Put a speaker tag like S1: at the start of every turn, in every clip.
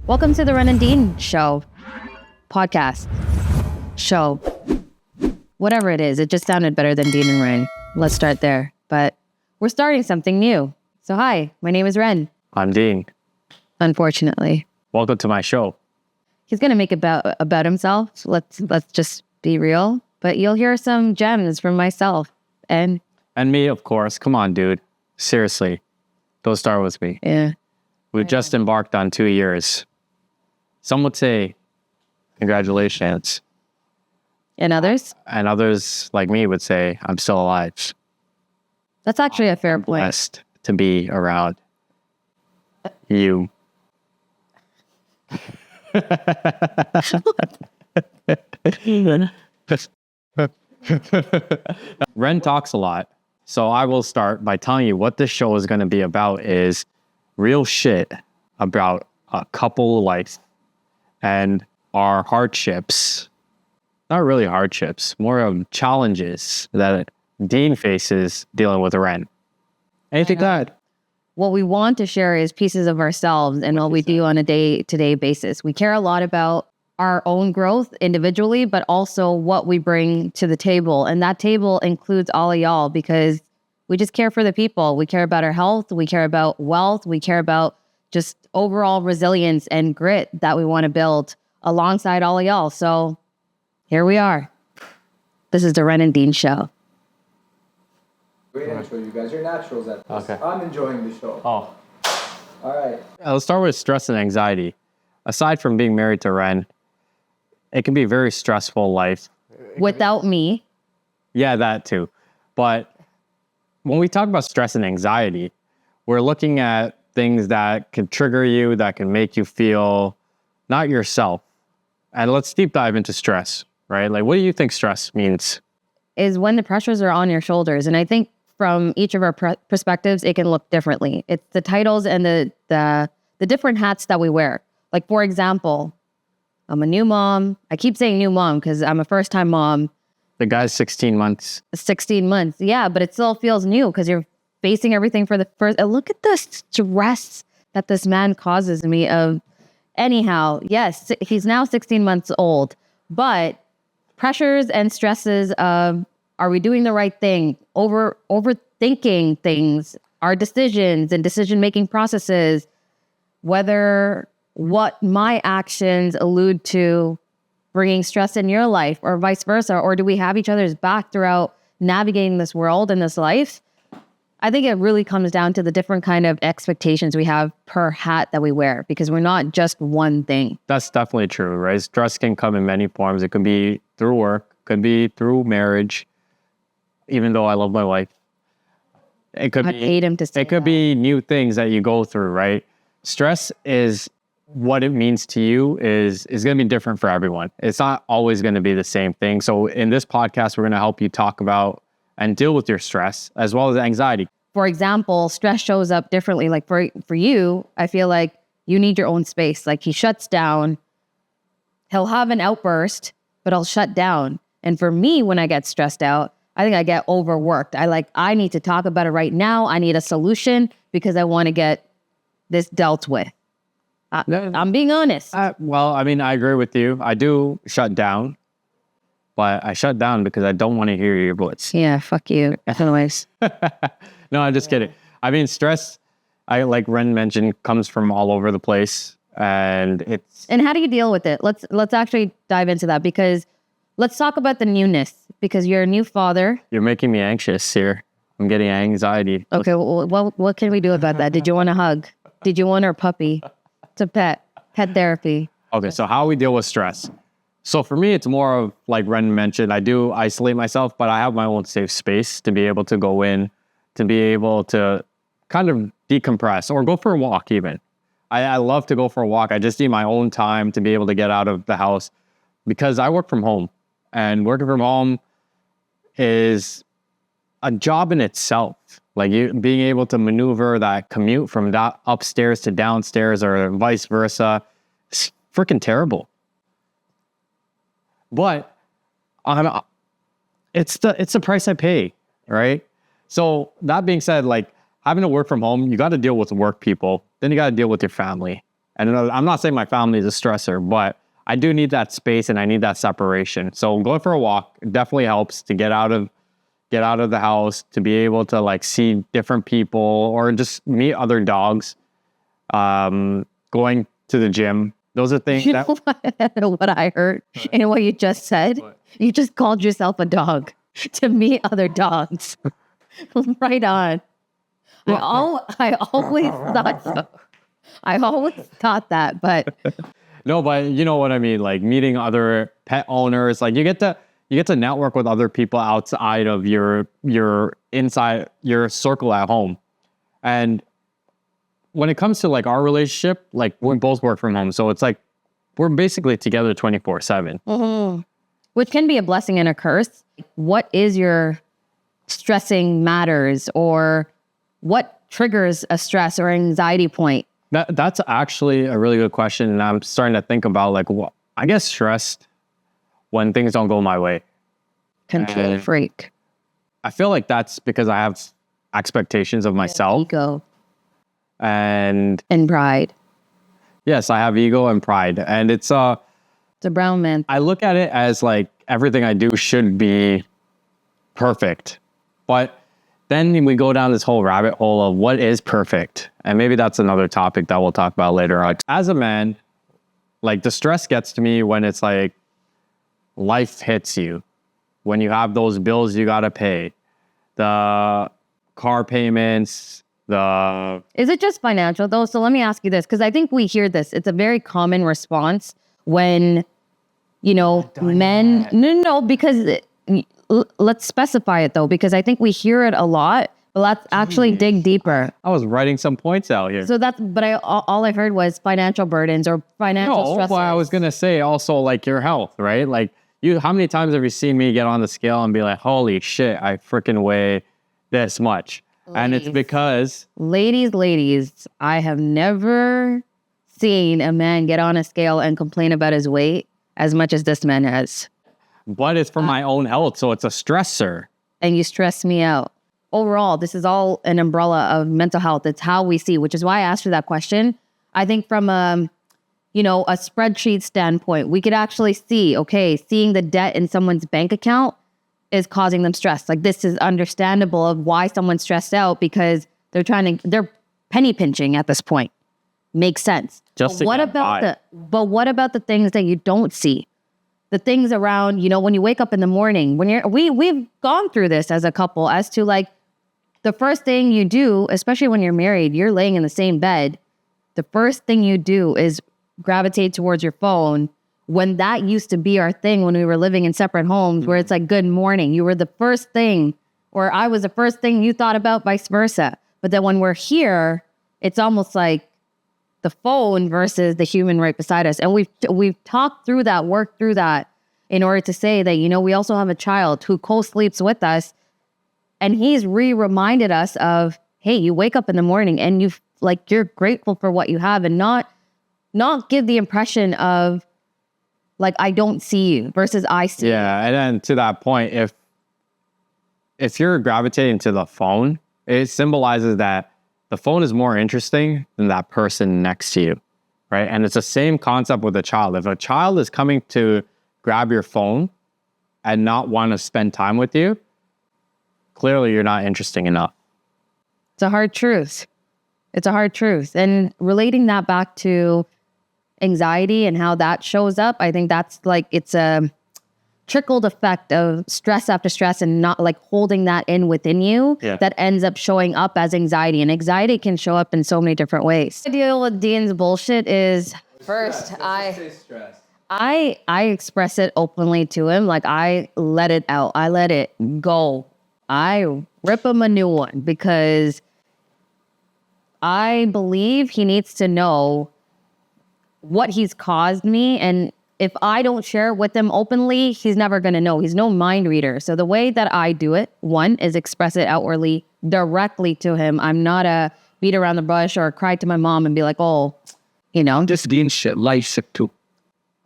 S1: Welcome to the Ren and Dean show, podcast, show, whatever it is. It just sounded better than Dean and Ren. Let's start there. But we're starting something new. So hi, my name is Ren.
S2: I'm Dean.
S1: Unfortunately.
S2: Welcome to my show.
S1: He's going to make about himself. Let's just be real. But you'll hear some gems from myself and
S2: me, of course. Come on, dude. Seriously. Don't start with me.
S1: Yeah.
S2: We've just embarked on 2 years. Some would say, congratulations.
S1: And others?
S2: And others, like me, would say, I'm still alive.
S1: That's actually a fair point.
S2: Blessed to be around you. Ren talks a lot. So I will start by telling you what this show is going to be about is real shit about a couple life and our hardships. Not really hardships, more of challenges that Dean faces dealing with Ren. Anything that?
S1: What we want to share is pieces of ourselves and what we do on a day-to-day basis. We care a lot about our own growth individually, but also what we bring to the table. And that table includes all of y'all because we just care for the people. We care about our health. We care about wealth. We care about just overall resilience and grit that we want to build alongside all of y'all. So here we are. This is the Ren and Dean show.
S3: Great intro, you guys. You're naturals at this.
S2: Okay.
S3: I'm enjoying the show.
S2: Oh.
S3: All right.
S2: Let's start with stress and anxiety. Aside from being married to Ren, it can be a very stressful life.
S1: Without me.
S2: Yeah, that too. But when we talk about stress and anxiety, we're looking at things that can trigger you, that can make you feel not yourself. And let's deep dive into stress, right? Like, what do you think stress means?
S1: Is when the pressures are on your shoulders. And I think from each of our perspectives, it can look differently. It's the titles and the different hats that we wear. Like, for example, I'm a new mom. I keep saying new mom because I'm a first-time mom.
S2: The guy's 16 months.
S1: 16 months. Yeah, but it still feels new because you're facing everything for the first. Look at the stress that this man causes me of. Anyhow, yes, he's now 16 months old, but pressures and stresses of, are we doing the right thing? Overthinking things, our decisions and decision-making processes, whether what my actions allude to bringing stress in your life or vice versa, or do we have each other's back throughout navigating this world and this life? I think it really comes down to the different kind of expectations we have per hat that we wear because we're not just one thing.
S2: That's definitely true, right? Stress can come in many forms. It could be through work, could be through marriage, even though I love my wife. It could be new things that you go through, right? Stress is what it means to you is going to be different for everyone. It's not always going to be the same thing. So in this podcast, we're going to help you talk about and deal with your stress as well as anxiety.
S1: For example, stress shows up differently. Like for you, I feel like you need your own space. Like he shuts down, he'll have an outburst, but I'll shut down. And for me, when I get stressed out, I think I get overworked. I need to talk about it right now. I need a solution because I want to get this dealt with. I'm being honest.
S2: Well, I mean, I agree with you. I do shut down, but I shut down because I don't want to hear your voice.
S1: Yeah, fuck you. Anyways.
S2: No, I'm just kidding. I mean, stress, like Ren mentioned, comes from all over the place. And
S1: how do you deal with it? Let's actually dive into that because let's talk about the newness because you're a new father.
S2: You're making me anxious here. I'm getting anxiety.
S1: Okay, well, what can we do about that? Did you want a hug? Did you want our puppy? It's a pet therapy.
S2: Okay, so how we deal with stress. So for me, it's more of, like Ren mentioned, I do isolate myself, but I have my own safe space to be able to go in, to be able to kind of decompress or go for a walk even. I love to go for a walk. I just need my own time to be able to get out of the house because I work from home. And working from home is a job in itself. Like being able to maneuver that commute from upstairs to downstairs or vice versa, it's freaking terrible. But it's the price I pay, right? So that being said, like having to work from home, you got to deal with work people, then you got to deal with your family. And I'm not saying my family is a stressor, but I do need that space and I need that separation. So going for a walk definitely helps to get out of the house, to be able to like see different people or just meet other dogs. Going to the gym. Those are things
S1: You
S2: that
S1: know what I heard and what you just said?
S2: What?
S1: You just called yourself a dog to meet other dogs. Right on. I always thought so. I always thought that, but
S2: no, but you know what I mean. Like meeting other pet owners, like you get to network with other people outside of your inside your circle at home. And when it comes to like our relationship, like we both work from home, so it's like we're basically together 24/7.
S1: which can be a blessing and a curse. What is your stressing matters, or what triggers a stress or anxiety point?
S2: That's actually a really good question, and I'm starting to think about like, well, I get stressed when things don't go my way.
S1: Control freak.
S2: I feel like that's because I have expectations of myself,
S1: Ego
S2: and
S1: and pride.
S2: yes, I have ego and pride, and
S1: It's a brown man.
S2: I look at it as like everything I do should be perfect. But then we go down this whole rabbit hole of what is perfect. And maybe that's another topic that we'll talk about later on. As a man, like the stress gets to me when it's like life hits you. When you have those bills you got to pay, the car payments, the...
S1: Is it just financial though? So let me ask you this, because I think we hear this. It's a very common response when, you know, men... No, because let's specify it though, because I think we hear it a lot, but let's actually dig deeper.
S2: I was writing some points out here.
S1: So that's, but all I heard was financial burdens or financial
S2: No,
S1: stressors.
S2: but I was going to say also like your health, right? Like how many times have you seen me get on the scale and be like, holy shit, I freaking weigh this much. And it's because...
S1: Ladies, I have never seen a man get on a scale and complain about his weight as much as this man has.
S2: But it's for my own health, so it's a stressor.
S1: And you stress me out. Overall, this is all an umbrella of mental health. It's how we see, which is why I asked you that question. I think from a spreadsheet standpoint, we could actually see, okay, seeing the debt in someone's bank account is causing them stress. Like this is understandable of why someone's stressed out, because they're penny pinching at this point. Makes sense.
S2: Just
S1: But what about the things that you don't see? The things around, when you wake up in the morning, we've gone through this as a couple, as to like the first thing you do, especially when you're married, you're laying in the same bed. The first thing you do is gravitate towards your phone, when that used to be our thing when we were living in separate homes, where it's like, good morning. You were the first thing, or I was the first thing you thought about, vice versa. But then when we're here, it's almost like the phone versus the human right beside us. And we've talked through that, worked through that, in order to say that, we also have a child who co-sleeps with us. And he's reminded us of, hey, you wake up in the morning and you're grateful for what you have, and not give the impression of like, I don't see you versus I see you.
S2: Yeah, and then to that point, if you're gravitating to the phone, it symbolizes that the phone is more interesting than that person next to you, right? And it's the same concept with a child. If a child is coming to grab your phone and not want to spend time with you, clearly you're not interesting enough.
S1: It's a hard truth. And relating that back to anxiety and how that shows up, I think that's like, it's a trickled effect of stress after stress, and not like holding that in within you, that ends up showing up as anxiety. And anxiety can show up in so many different ways. The deal with Dean's bullshit is, first, I express it openly to him. Like, I let it out. I let it go. I rip him a new one, because I believe he needs to know what he's caused me. And if I don't share it with him openly, he's never going to know. He's no mind reader. So the way that I do it, one, is express it outwardly directly to him. I'm not a beat around the bush or cry to my mom and be like, oh,
S4: Just Dean shit, life sick too.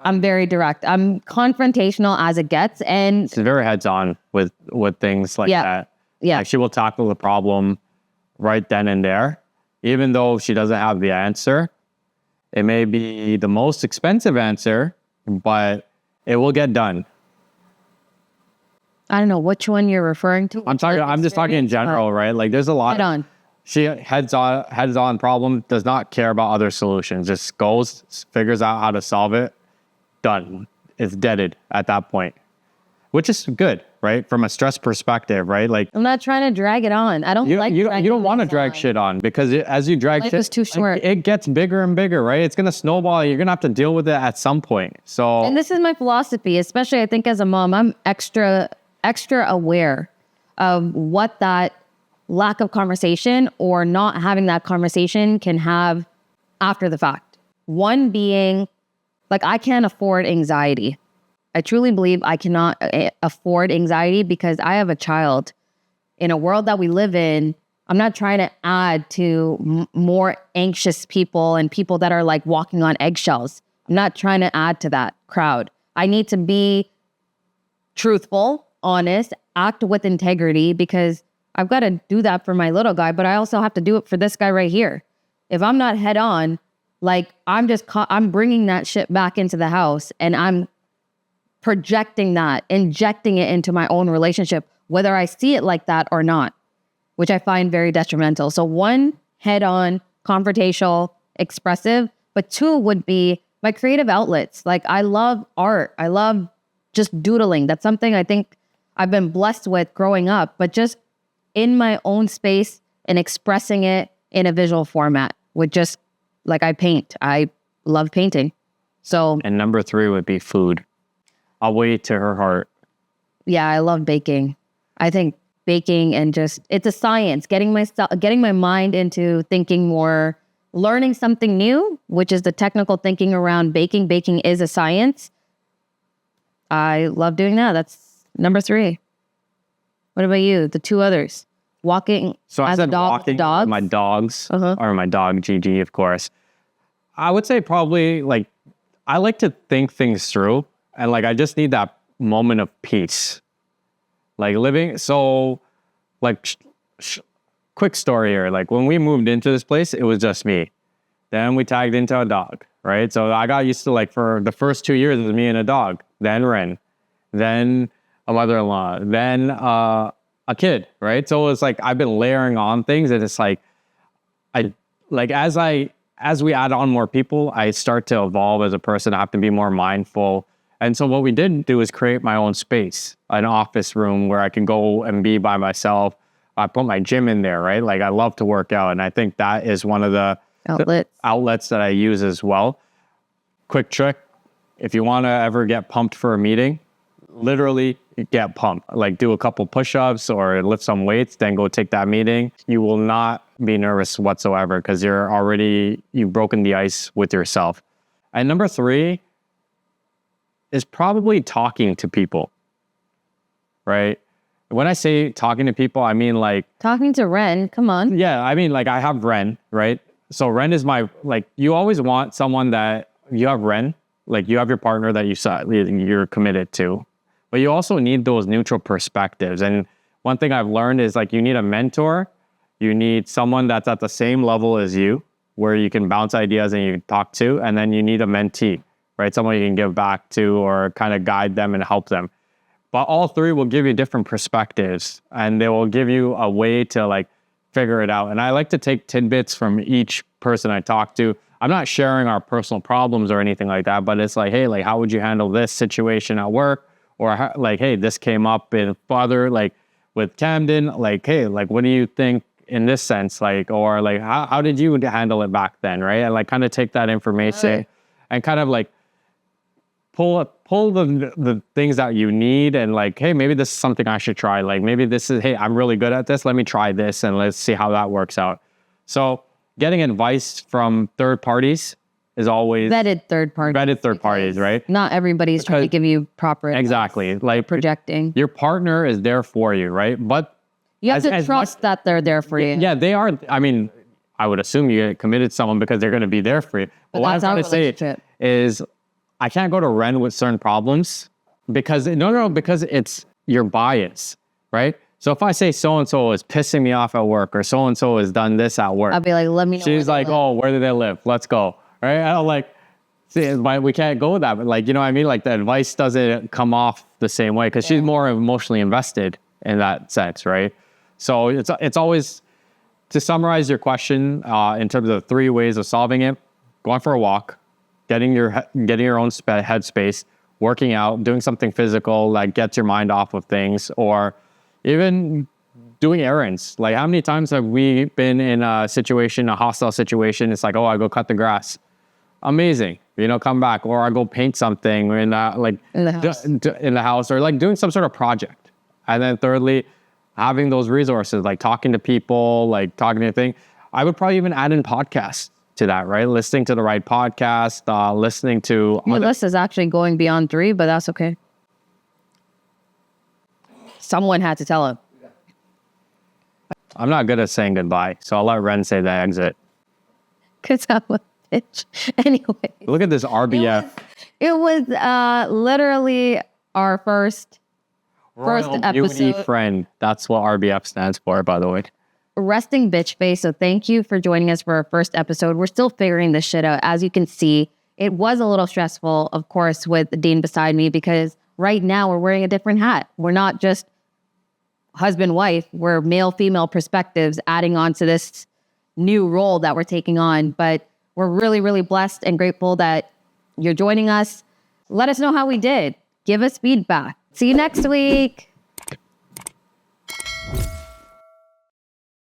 S1: I'm very direct. I'm confrontational as it gets. And
S2: She's very heads-on with things like that.
S1: Yeah.
S2: Like she will tackle the problem right then and there. Even though she doesn't have the answer, It may be the most expensive answer, but it will get done.
S1: I don't know which one you're referring to.
S2: I'm just talking in general, right? Like there's a lot.
S1: Head on.
S2: She heads on problem, does not care about other solutions. Just goes, figures out how to solve it. Done. It's deaded at that point, which is good, right? From a stress perspective, right? Like
S1: I'm not trying to drag it on. I don't
S2: you
S1: like.
S2: you don't want to
S1: things
S2: drag
S1: on.
S2: shit on because as you drag
S1: Life
S2: shit,
S1: is too short.
S2: it gets bigger and bigger, right? It's gonna snowball. You're gonna have to deal with it at some point. So
S1: And this is my philosophy, especially I think as a mom, I'm extra aware of what that lack of conversation or not having that conversation can have after the fact. One being, like, I can't afford anxiety. I truly believe I cannot afford anxiety because I have a child. In a world that we live in, I'm not trying to add to more anxious people and people that are like walking on eggshells. I'm not trying to add to that crowd. I need to be truthful, honest, act with integrity because I've got to do that for my little guy, but I also have to do it for this guy right here. If I'm not head on, like I'm bringing that shit back into the house and I'm projecting that, injecting it into my own relationship, whether I see it like that or not, which I find very detrimental. So one, head on, confrontational, expressive, but two would be my creative outlets. Like I love art. I love just doodling. That's something I think I've been blessed with growing up, but just in my own space and expressing it in a visual format with just like I paint. I love painting. So,
S2: and number 3 would be food. I'll wait to her heart.
S1: yeah, I love baking. I think baking and just, it's a science, getting my mind into thinking more, learning something new, which is the technical thinking around baking. Baking is a science. I love doing that. That's number 3. What about you? The 2 others? Walking
S2: So I
S1: as a
S2: said
S1: dog
S2: walking
S1: with dogs?
S2: my dogs,
S1: Uh-huh.
S2: or my dog Gigi, of course. I would say probably like I like to think things through, and like I just need that moment of peace, like living. So, like, quick story here. Like when we moved into this place, it was just me. Then we tagged into a dog, right? So I got used to like for the first 2 years it was me and a dog. Then Ren, then a mother-in-law, then a kid, right? So it's like I've been layering on things, and it's like as we add on more people, I start to evolve as a person. I have to be more mindful. And so what we did do is create my own space, an office room where I can go and be by myself. I put my gym in there, right? Like I love to work out, and I think that is one of the outlets that I use as well. Quick trick: if you want to ever get pumped for a meeting, literally get pumped. Like do a couple push-ups or lift some weights, then go take that meeting. You will not be nervous whatsoever because you've broken the ice with yourself. And number 3 is probably talking to people, right? When I say talking to people, I mean like
S1: Talking to Ren, come on.
S2: yeah, I mean like I have Ren, right? So Ren is my, like, you always want someone that you have Ren, like you have your partner that you're committed to, but you also need those neutral perspectives. And one thing I've learned is like you need a mentor, you need someone that's at the same level as you, where you can bounce ideas and you talk to, and then you need a mentee, right? Someone you can give back to or kind of guide them and help them. But all 3 will give you different perspectives, and they will give you a way to like figure it out. And I like to take tidbits from each person I talk to. I'm not sharing our personal problems or anything like that, but it's like, hey, like, how would you handle this situation at work? Or like, hey, this came up in father, like with Camden, like, hey, like, what do you think in this sense? Like, or like, how did you handle it back then? Right. And like kind of take that information and kind of like pull the things that you need and like, hey, maybe this is something I should try. Like maybe this is, hey, I'm really good at this. Let me try this and let's see how that works out. So getting advice from third parties is always
S1: Vetted third parties,
S2: right?
S1: Not everybody's trying to give you proper advice.
S2: Exactly. Like
S1: Projecting.
S2: your partner is there for you, right? But
S1: You have to
S2: as
S1: trust that they're there for you.
S2: yeah, they are. I mean, I would assume you get committed to someone because they're going to be there for you. But what I'm
S1: that's our
S2: trying to say
S1: relationship.
S2: is I can't go to Ren with certain problems because because it's your bias, right? So if I say so-and-so is pissing me off at work or so-and-so has done this at work,
S1: I'll be like, let me know.
S2: she's like, oh, where do they live? Let's go, right? I don't like, see, we can't go with that, but like, you know what I mean? Like the advice doesn't come off the same way because she's more emotionally invested in that sense, right? So it's always, to summarize your question in terms of 3 ways of solving it: going for a walk, getting your own headspace, working out, doing something physical that gets your mind off of things, or even doing errands. Like how many times have we been in a hostile situation? It's like, oh, I go cut the grass. Amazing. You know, come back, or I go paint something in the house, or like doing some sort of project. And then thirdly, having those resources, like talking to people, like talking to things. I would probably even add in podcasts to that, right? Listening to the right podcast, listening to...
S1: Your list is actually going beyond 3, but that's okay. Someone had to tell him.
S2: I'm not good at saying goodbye, so I'll let Ren say the exit.
S1: Because I'm a bitch. Anyway.
S2: Look at this RBF.
S1: It was literally our first
S2: Royal
S1: episode.
S2: Beauty Friend. That's what RBF stands for, by the way.
S1: Resting bitch face. So thank you for joining us for our first episode. We're still figuring this shit out. As you can see, it was a little stressful, of course, with Dean beside me, because right now we're wearing a different hat. We're not just husband, wife. We're male, female perspectives adding on to this new role that we're taking on. But we're really, really blessed and grateful that you're joining us. Let us know how we did. Give us feedback. See you next week.